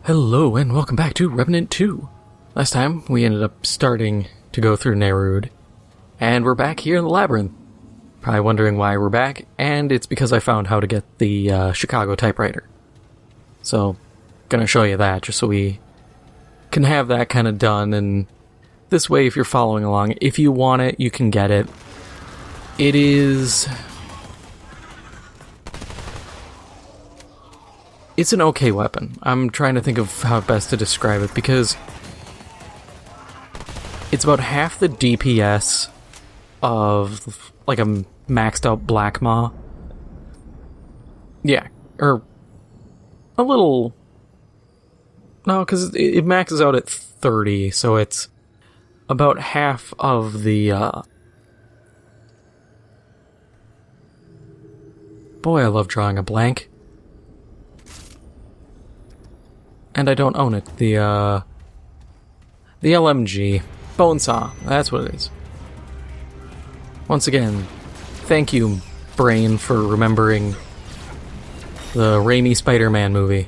Hello and welcome back to Remnant 2. Last time we ended up starting to go through Nerud, and we're back here in the labyrinth. Probably wondering why we're back, and it's because I found how to get the Chicago typewriter. So, gonna show you that just so we can have that kind of done, and this way if you're following along, if you want it, you can get it. It is... It's an okay weapon. I'm trying to think of how best to describe it, because it's about half the DPS of, like, a maxed out Black Maw. Yeah, or a little... No, because it maxes out at 30, so it's about half of the, Boy, I love drawing a blank. And I don't own it. The LMG. Bonesaw. That's what it is. Once again, thank you, Brain, for remembering the Raimi Spider-Man movie.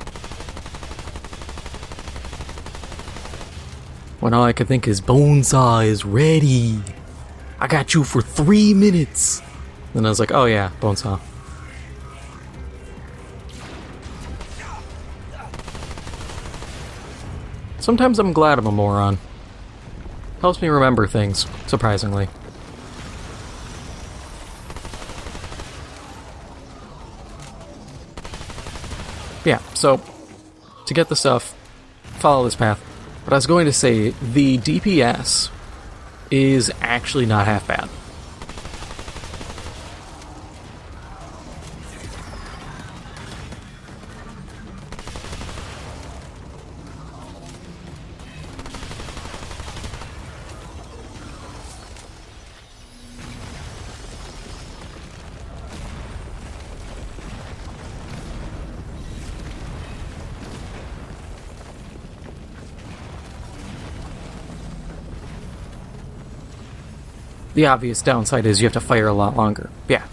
When all I could think is, Bonesaw is ready. I got you for 3 minutes. Then I was like, oh yeah, Bonesaw. Sometimes I'm glad I'm a moron. Helps me remember things, surprisingly. Yeah, so, to get the stuff, follow this path. But I was going to say, the DPS is actually not half bad. The obvious downside is you have to fire a lot longer. Yeah.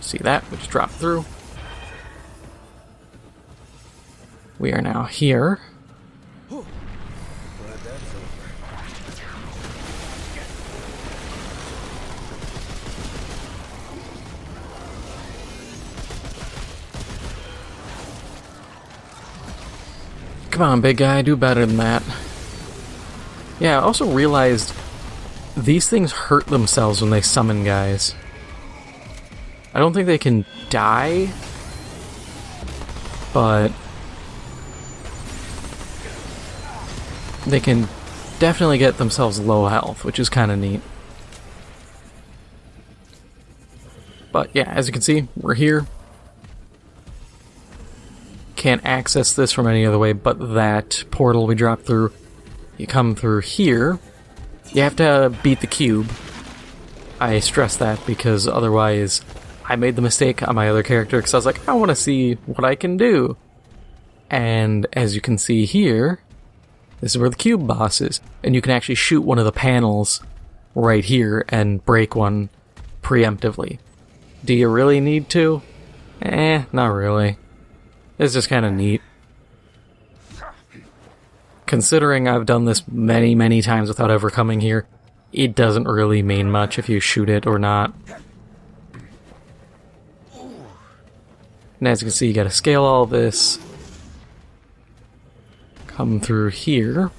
See that? We just dropped through. We are now here. Come on, big guy, do better than that. Yeah, I also realized these things hurt themselves when they summon guys. I don't think they can die, but they can definitely get themselves low health, which is kind of neat. But yeah, as you can see, we're here. Can't access this from any other way but that portal we dropped through. You come through here. You have to beat the cube. I stress that because otherwise I made the mistake on my other character because I was like, I want to see what I can do. And as you can see here, this is where the cube boss is. And you can actually shoot one of the panels right here and break one preemptively. Do you really need to? Not really. It's just kind of neat. Considering I've done this many, many times without ever coming here, it doesn't really mean much if you shoot it or not. And as you can see, you gotta scale all this. Come through here.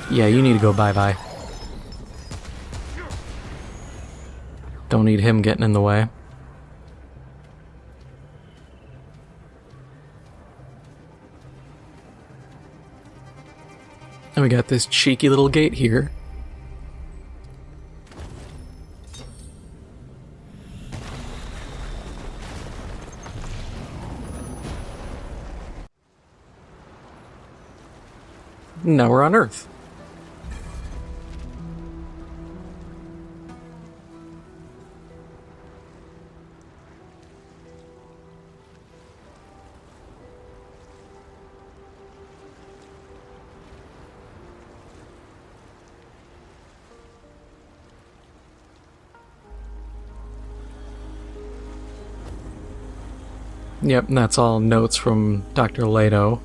Yeah, you need to go bye-bye. Don't need him getting in the way. And we got this cheeky little gate here. Now we're on Earth. Yep, and that's all notes from Dr. Leto.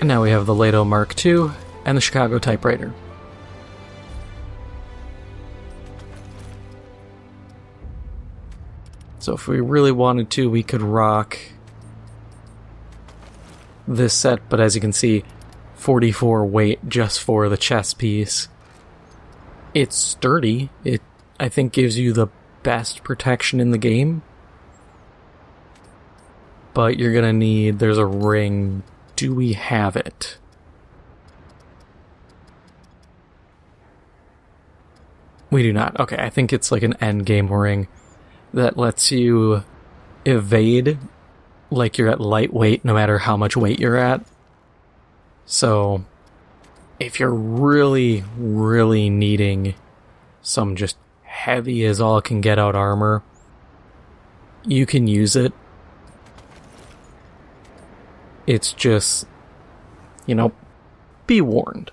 And now we have the Leto Mark II and the Chicago typewriter. So if we really wanted to, we could rock this set, but as you can see, 44 weight just for the chest piece. It's sturdy. It, I think, gives you the best protection in the game. But you're gonna need, there's a ring. Do we have it? We do not. Okay, I think it's like an endgame ring that lets you evade like you're at lightweight no matter how much weight you're at. So if you're really, really needing some just heavy as all can get out armor, you can use it. It's just, you know, be warned.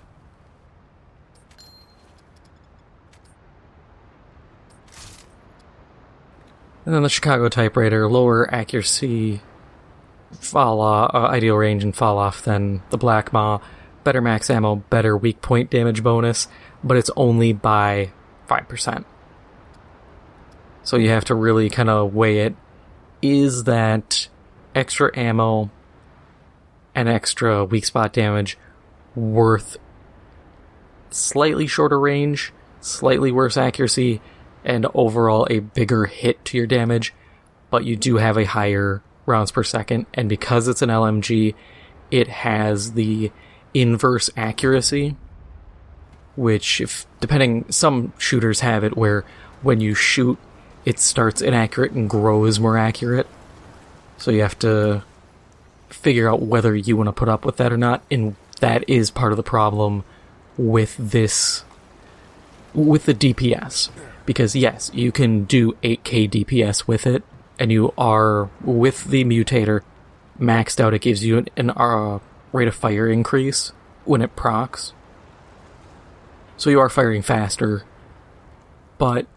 And then the Chicago typewriter, lower accuracy, ideal range and fall off than the Black Maw, better max ammo, better weak point damage bonus, but it's only by 5%. So you have to really kind of weigh it. Is that extra ammo and extra weak spot damage worth slightly shorter range, slightly worse accuracy, and overall a bigger hit to your damage, but you do have a higher rounds per second, and because it's an LMG, it has the inverse accuracy, which, if depending, some shooters have it where when you shoot, it starts inaccurate and grows more accurate. So you have to figure out whether you want to put up with that or not, and that is part of the problem with this, with the DPS. Because yes, you can do 8k DPS with it, and you are, with the mutator, maxed out. It gives you an rate of fire increase when it procs. So you are firing faster, but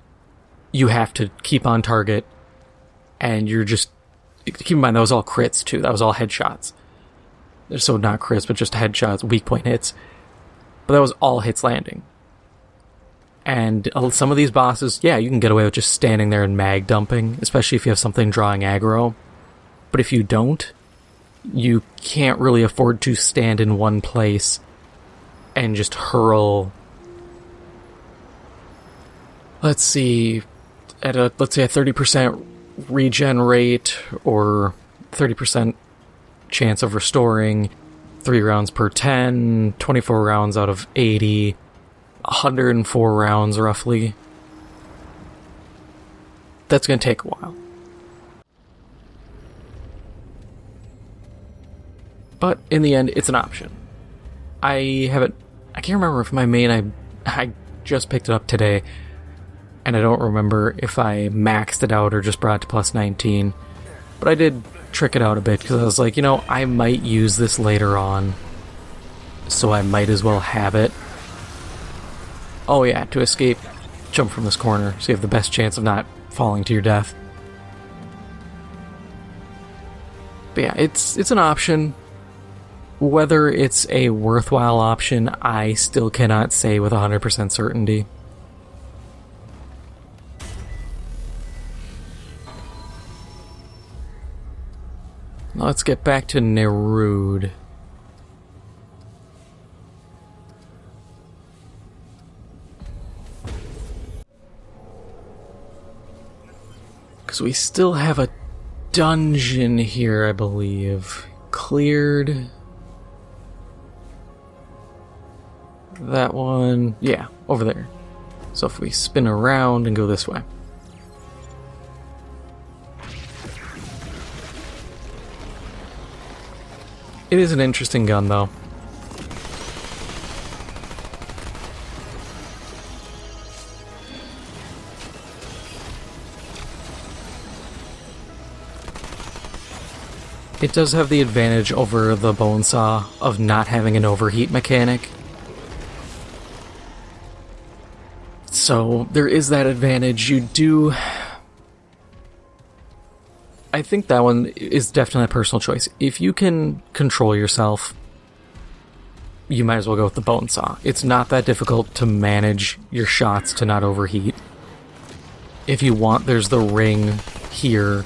you have to keep on target, and you're just, keep in mind that was all crits too, that was all headshots. So not crits, but just headshots, weak point hits. But that was all hits landing. And some of these bosses, yeah, you can get away with just standing there and mag dumping, especially if you have something drawing aggro. But if you don't, you can't really afford to stand in one place and just hurl, let's see, at a, let's say a 30% regen rate, or 30% chance of restoring, 3 rounds per 10, 24 rounds out of 80, 104 rounds roughly. That's going to take a while. But in the end, it's an option. I can't remember if my main, I just picked it up today, and I don't remember if I maxed it out or just brought it to plus 19. But I did trick it out a bit, because I was like, you know, I might use this later on, so I might as well have it. Oh yeah, to escape, jump from this corner, so you have the best chance of not falling to your death. But yeah, it's an option. Whether it's a worthwhile option, I still cannot say with 100% certainty. Let's get back to Nerude. Because we still have a dungeon here, I believe. Cleared. That one. Yeah, over there. So if we spin around and go this way. It is an interesting gun, though. It does have the advantage over the bone saw of not having an overheat mechanic. So there is that advantage. You do... I think that one is definitely a personal choice. If you can control yourself, you might as well go with the bone saw. It's not that difficult to manage your shots to not overheat. If you want, there's the ring here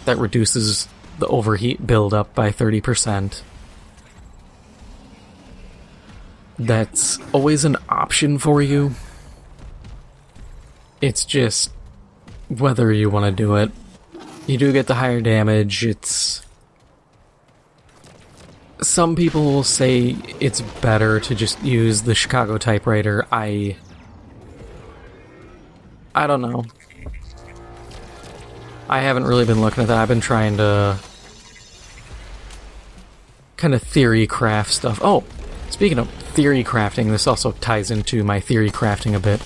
that reduces the overheat buildup by 30%. That's always an option for you. It's just whether you want to do it. You do get the higher damage. Some people will say it's better to just use the Chicago typewriter. I don't know. I haven't really been looking at that. I've been trying to kind of theory craft stuff. Oh, speaking of theory crafting, this also ties into my theory crafting a bit.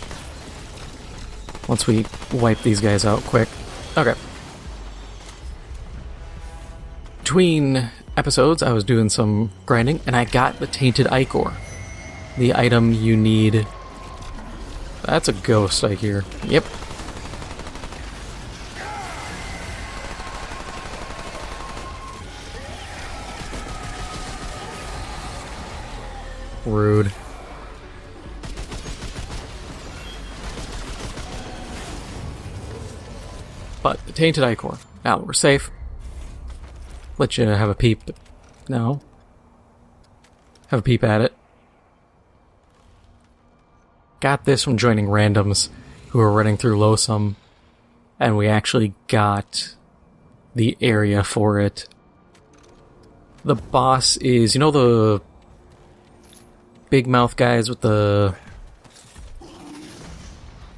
Once we wipe these guys out quick. Okay. Between episodes, I was doing some grinding, and I got the Tainted Ichor. The item you need... That's a ghost, I hear. Yep. Rude. But the Tainted Ichor. Now that we're safe. Let you have a peep. No. Have a peep at it. Got this from joining randoms who were running through Losum, and we actually got the area for it. The boss is, you know, the big mouth guys with the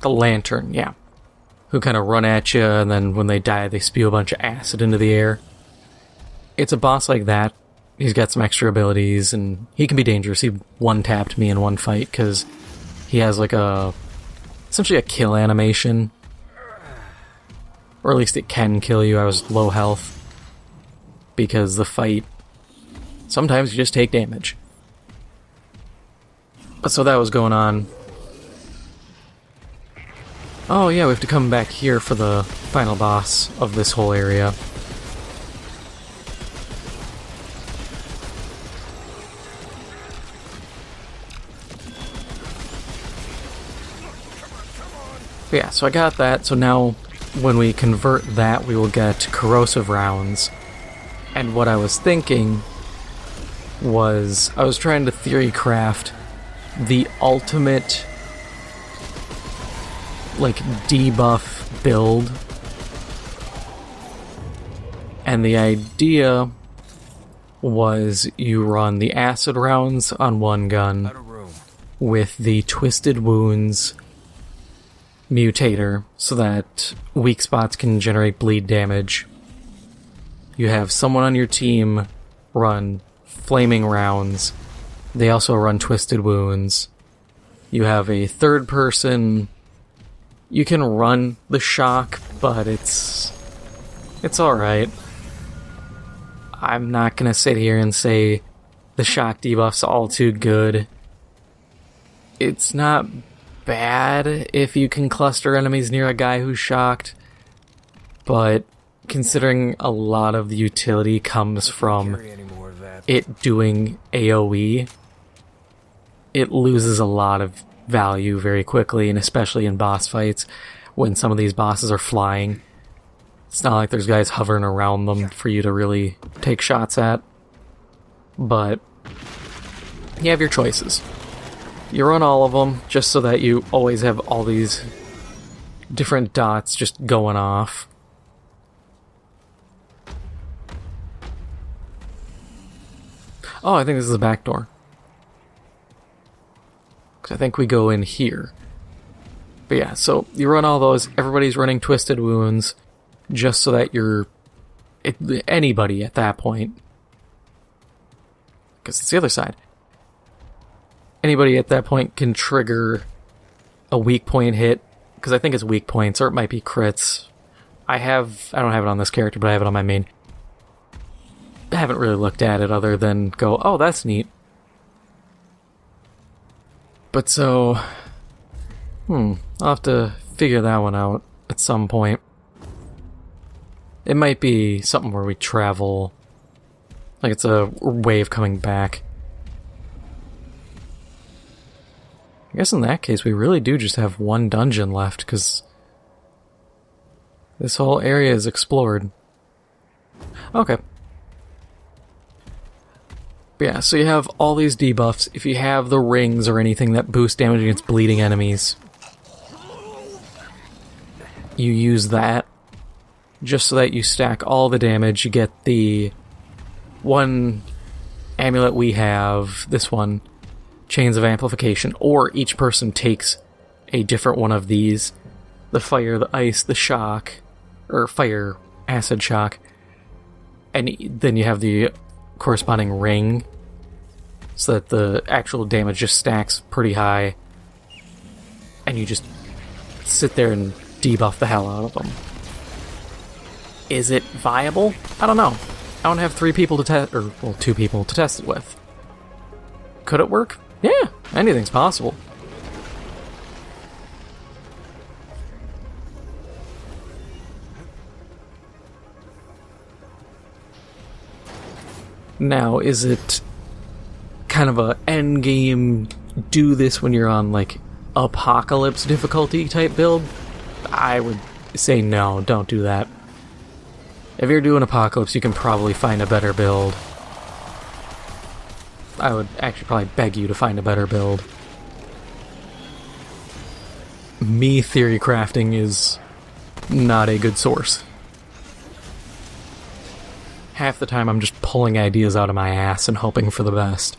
lantern, yeah. Who kind of run at you, and then when they die, they spew a bunch of acid into the air. It's a boss like that. He's got some extra abilities, and he can be dangerous. He one-tapped me in one fight, because he has like essentially a kill animation. Or at least it can kill you. I was low health. Because the fight, sometimes you just take damage. But so that was going on. Oh yeah, we have to come back here for the final boss of this whole area. But yeah, so I got that, so now when we convert that, we will get corrosive rounds. And what I was thinking was, I was trying to theory craft the ultimate, like, debuff build. And the idea was you run the acid rounds on one gun with the Twisted Wounds mutator so that weak spots can generate bleed damage. You have someone on your team run flaming rounds. They also run Twisted Wounds. You have a third person. You can run the shock, but it's alright. I'm not gonna sit here and say the shock debuff's all too good. It's not bad if you can cluster enemies near a guy who's shocked, but considering a lot of the utility comes from it doing AoE, it loses a lot of value very quickly, and especially in boss fights when some of these bosses are flying. It's not like there's guys hovering around them for you to really take shots at, but you have your choices. You run all of them just so that you always have all these different dots just going off. Oh, I think this is the back door. Because I think we go in here. But yeah, so you run all those. Everybody's running Twisted Wounds just so that anybody at that point, because it's the other side, anybody at that point can trigger a weak point hit, because I think it's weak points, or it might be crits. I don't have it on this character, but I have it on my main. I haven't really looked at it other than go, oh, that's neat. But so, I'll have to figure that one out at some point. It might be something where we travel. Like it's a way of coming back. I guess in that case we really do just have one dungeon left, because this whole area is explored. Okay. But yeah, so you have all these debuffs. If you have the rings or anything that boost damage against bleeding enemies, you use that just so that you stack all the damage. You get the one amulet we have, this one, Chains of Amplification, or each person takes a different one of these. The fire, the ice, the shock, or fire, acid shock. And then you have the corresponding ring, so that the actual damage just stacks pretty high, and you just sit there and debuff the hell out of them. Is it viable? I don't know. I don't have 3 people to test, or well, 2 people to test it with. Could it work? Yeah, anything's possible. Now, is it kind of a endgame do this when you're on, like, apocalypse difficulty type build? I would say no, don't do that. If you're doing apocalypse, you can probably find a better build. I would actually probably beg you to find a better build. Me theory crafting is not a good source. Half the time I'm just pulling ideas out of my ass and hoping for the best.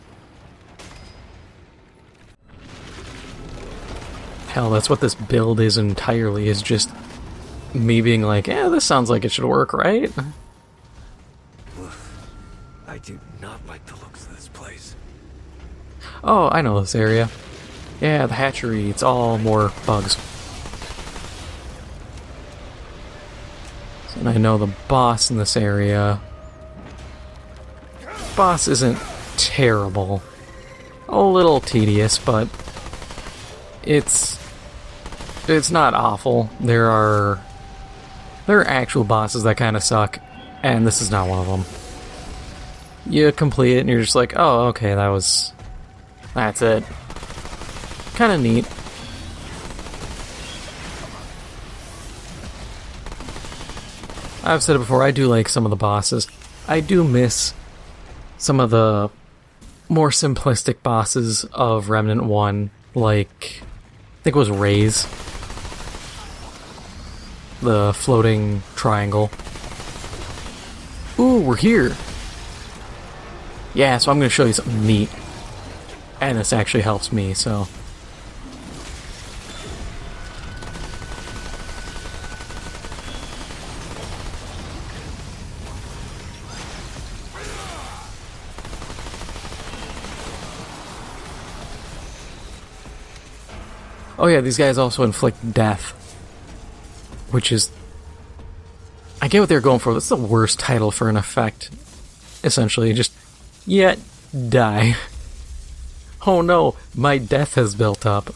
Hell, that's what this build is entirely, is just me being like, yeah, this sounds like it should work, right? I do not like the looks of this place. Oh, I know this area. Yeah, the hatchery, it's all more bugs. And I know the boss in this area. Boss isn't terrible. A little tedious, but it's not awful. There are actual bosses that kind of suck, and this is not one of them. You complete it and you're just like, oh, okay, that's it. Kind of neat. I've said it before, I do like some of the bosses. I do miss some of the more simplistic bosses of Remnant 1, like, I think it was Rays. The floating triangle. Ooh, we're here! Yeah, so I'm going to show you something neat. And this actually helps me, so... Oh yeah, these guys also inflict death. Which is... I get what they're going for. That's the worst title for an effect. Essentially, just... yeah, die. Oh no, my death has built up.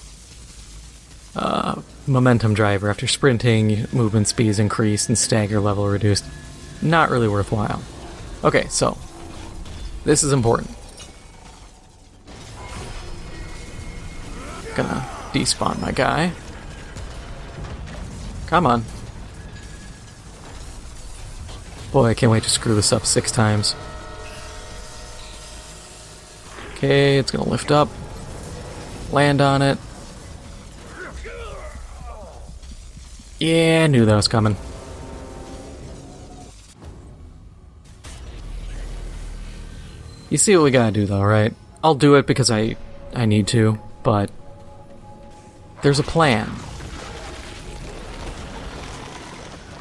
Momentum driver. After sprinting, movement speed is increased and stagger level reduced. Not really worthwhile. Okay, so... this is important. Gonna despawn my guy. Come on. Boy, I can't wait to screw this up 6 times. Okay, it's gonna lift up. Land on it. Yeah, I knew that was coming. You see what we gotta do though, right? I'll do it because I need to, but there's a plan.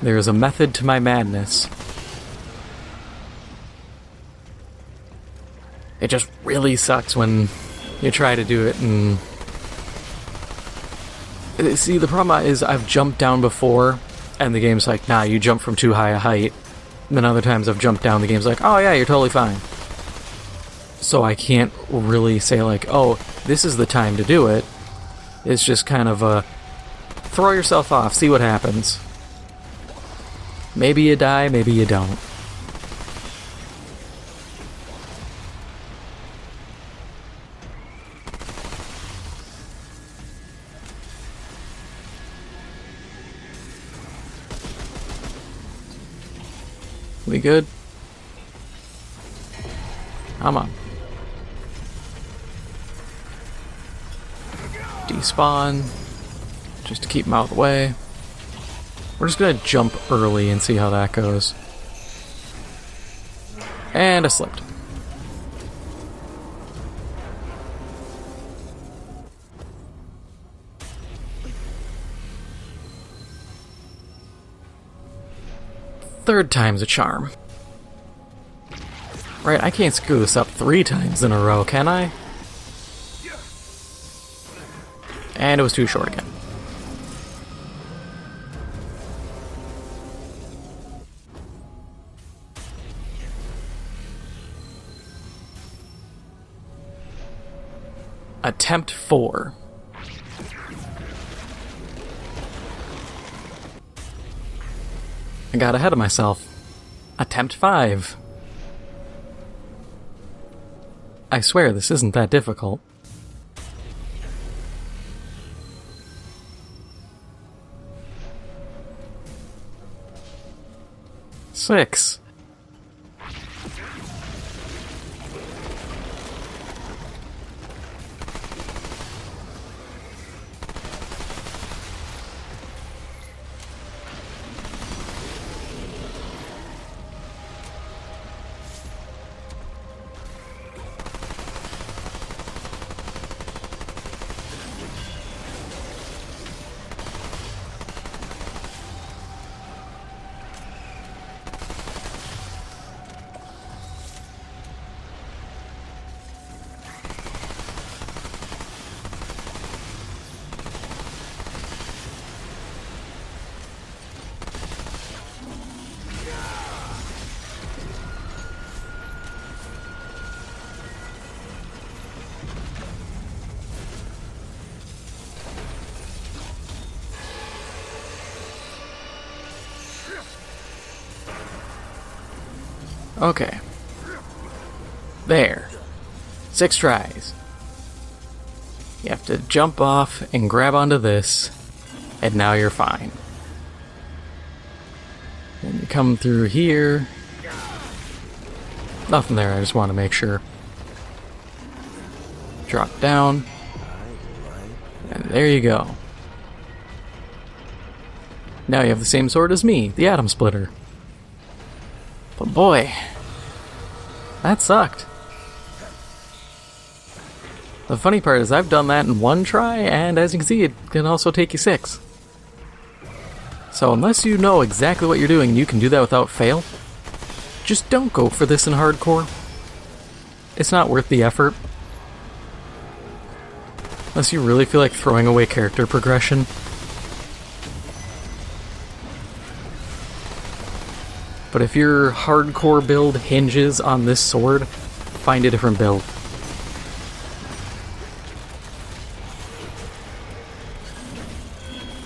There's a method to my madness. It just really sucks when you try to do it and... See, the problem is I've jumped down before, and the game's like, nah, you jumped from too high a height. And then other times I've jumped down, the game's like, oh yeah, you're totally fine. So I can't really say like, oh, this is the time to do it. It's just kind of a... throw yourself off, see what happens. Maybe you die, maybe you don't. We good? Come on. Despawn. Just to keep them out of the way. We're just gonna jump early and see how that goes. And I slipped. Third time's a charm. Right, I can't screw this up 3 times in a row, can I? And it was too short again. Attempt 4. I got ahead of myself. Attempt 5. I swear this isn't that difficult. Six. Okay. There. 6 tries. You have to jump off and grab onto this, and now you're fine. Then you come through here. Nothing there, I just want to make sure. Drop down. And there you go. Now you have the same sword as me, the Atom Splitter. But boy, that sucked. The funny part is I've done that in 1 try, and as you can see, it can also take you 6. So unless you know exactly what you're doing and you can do that without fail, just don't go for this in hardcore. It's not worth the effort. Unless you really feel like throwing away character progression. But if your hardcore build hinges on this sword, find a different build.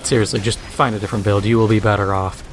Seriously, just find a different build. You will be better off.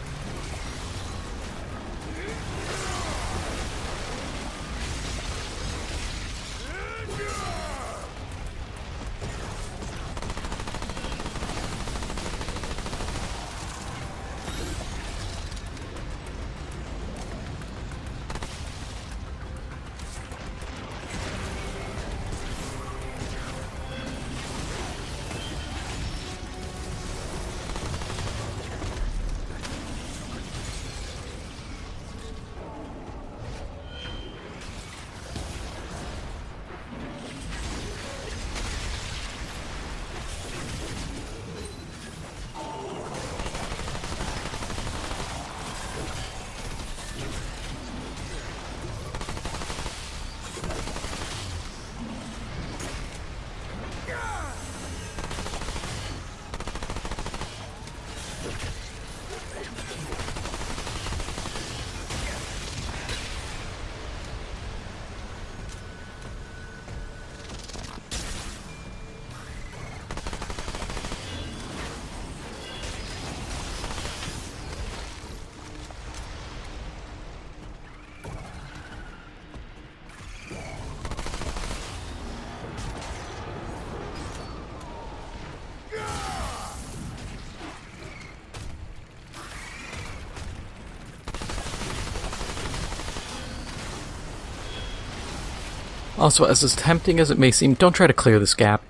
Also, as tempting as it may seem, don't try to clear this gap.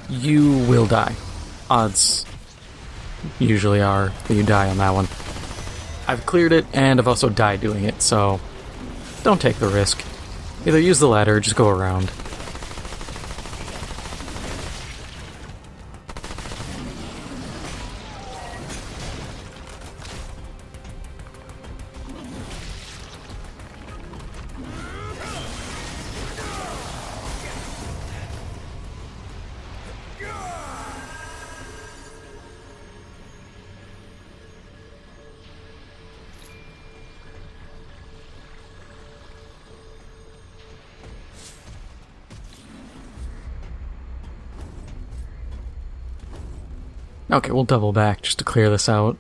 You will die. Odds usually are that you die on that one. I've cleared it, and I've also died doing it, so don't take the risk. Either use the ladder or just go around. Okay, we'll double back just to clear this out.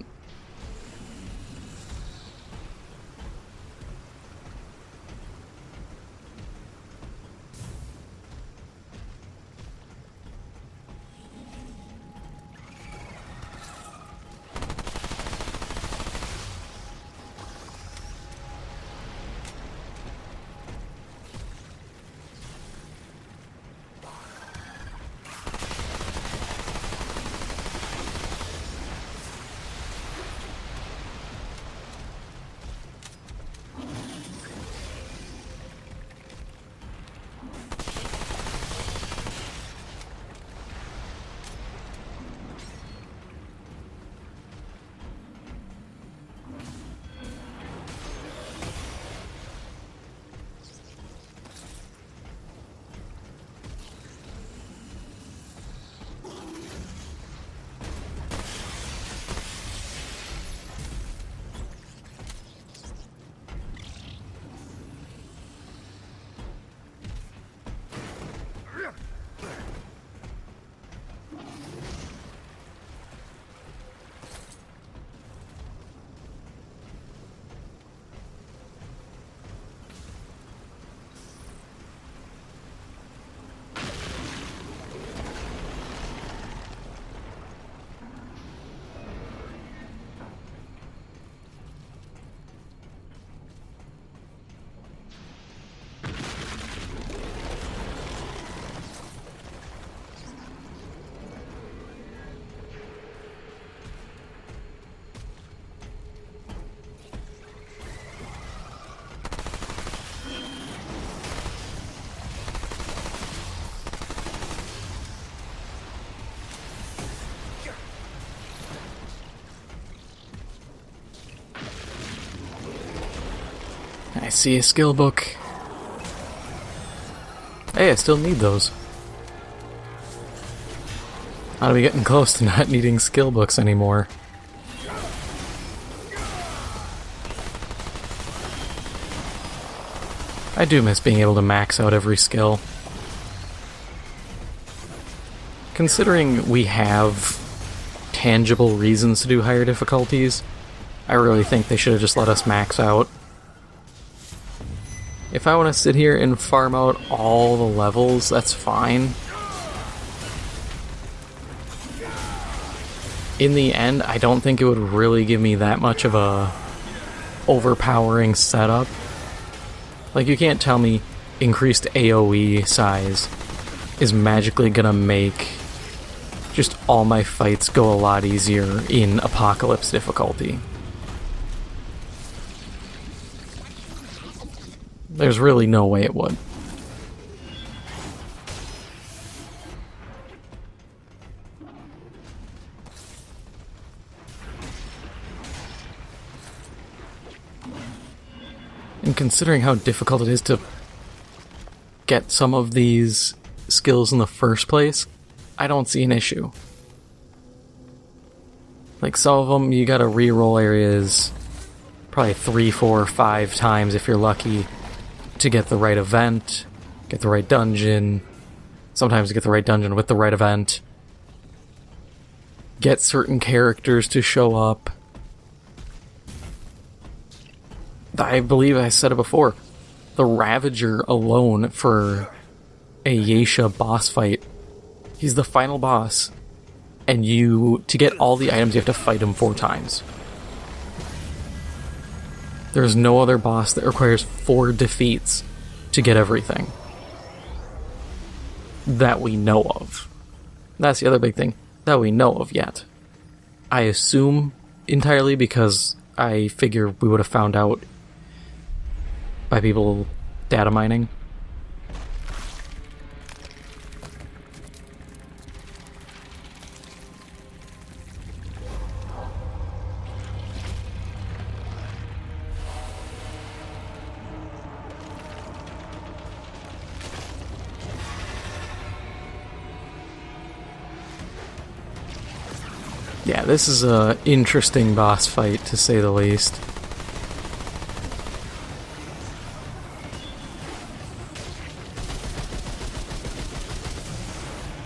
I see a skill book. Hey, I still need those. Ought to be getting close to not needing skill books anymore. I do miss being able to max out every skill. Considering we have tangible reasons to do higher difficulties, I really think they should have just let us max out. If I want to sit here and farm out all the levels, that's fine. In the end, I don't think it would really give me that much of a overpowering setup. Like, you can't tell me increased AoE size is magically gonna make just all my fights go a lot easier in Apocalypse difficulty. There's really no way it would. And considering how difficult it is to get some of these skills in the first place, I don't see an issue. Like, some of them you gotta reroll areas probably 3, 4, 5 times if you're lucky to get the right event, get the right dungeon, sometimes get the right dungeon with the right event, get certain characters to show up. I believe I said it before, the Ravager alone for a Yeisha boss fight, he's the final boss, and to get all the items you have to fight him 4 times. There's no other boss that requires 4 defeats to get everything that we know of. That's the other big thing that we know of yet. I assume entirely because I figure we would have found out by people data mining. Yeah, this is a interesting boss fight, to say the least.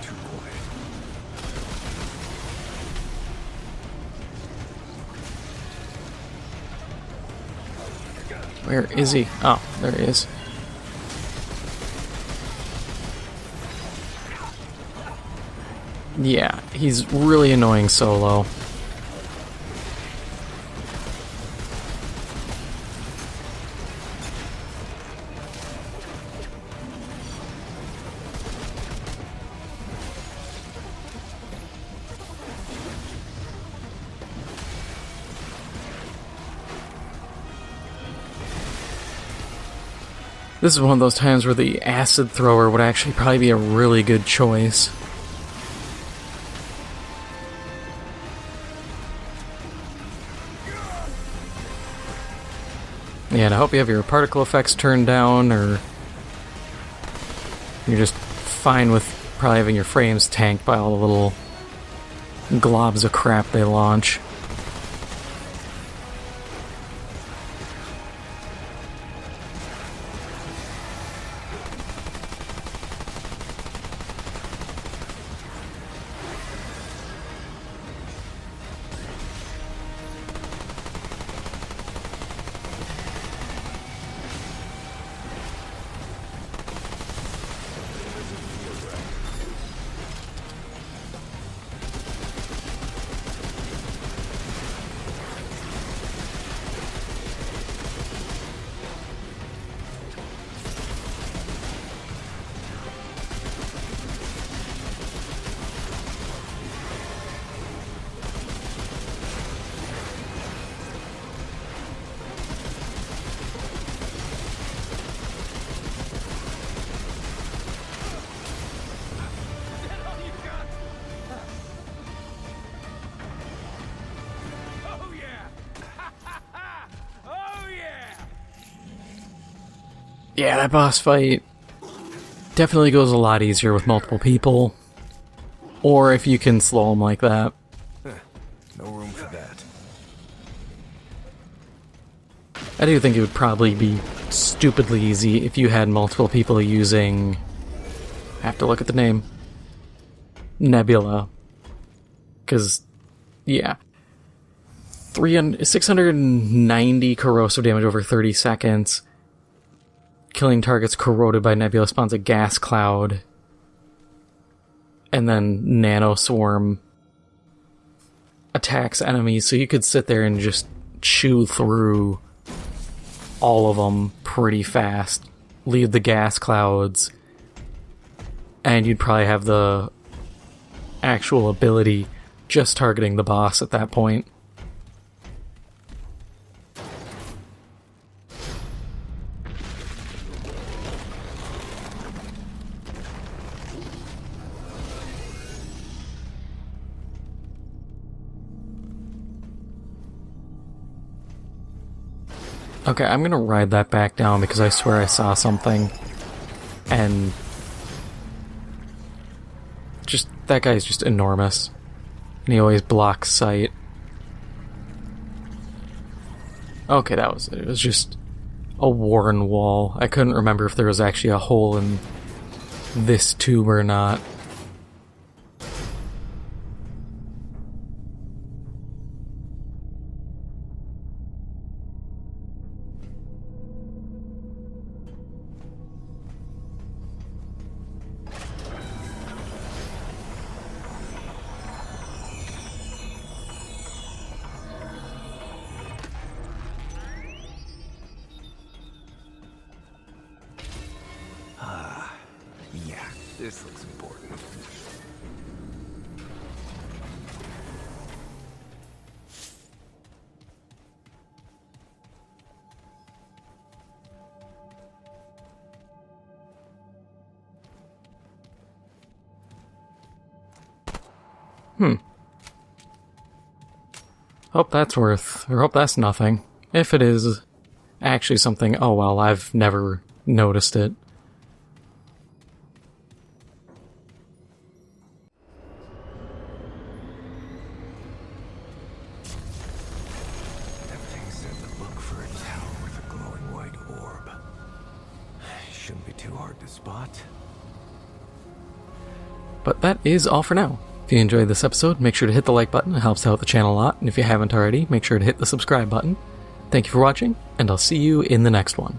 Too quiet. Where is he? Oh, there he is. Yeah, he's really annoying solo. This is one of those times where the acid thrower would actually probably be a really good choice. Yeah, and I hope you have your particle effects turned down, or you're just fine with probably having your frames tanked by all the little globs of crap they launch. Yeah, that boss fight definitely goes a lot easier with multiple people. Or if you can slow them like that. No room for that. I do think it would probably be stupidly easy if you had multiple people using... I have to look at the name. Nebula. Because, yeah. 690 corrosive damage over 30 seconds. Killing targets corroded by Nebula spawns a gas cloud. And then Nano Swarm attacks enemies, so you could sit there and just chew through all of them pretty fast. Leave the gas clouds. And you'd probably have the actual ability just targeting the boss at that point. Okay, I'm gonna ride that back down because I swear I saw something. And... just, that guy's just enormous. And he always blocks sight. Okay, that was it. It was just a worn wall. I couldn't remember if there was actually a hole in this tube or not. This looks important. Hope that's nothing. If it is actually something, oh well, I've never noticed it. Everything said to look for a tower with a glowing white orb. Shouldn't be too hard to spot. But that is all for now. If you enjoyed this episode, make sure to hit the like button. It helps out the channel a lot. And if you haven't already, make sure to hit the subscribe button. Thank you for watching, and I'll see you in the next one.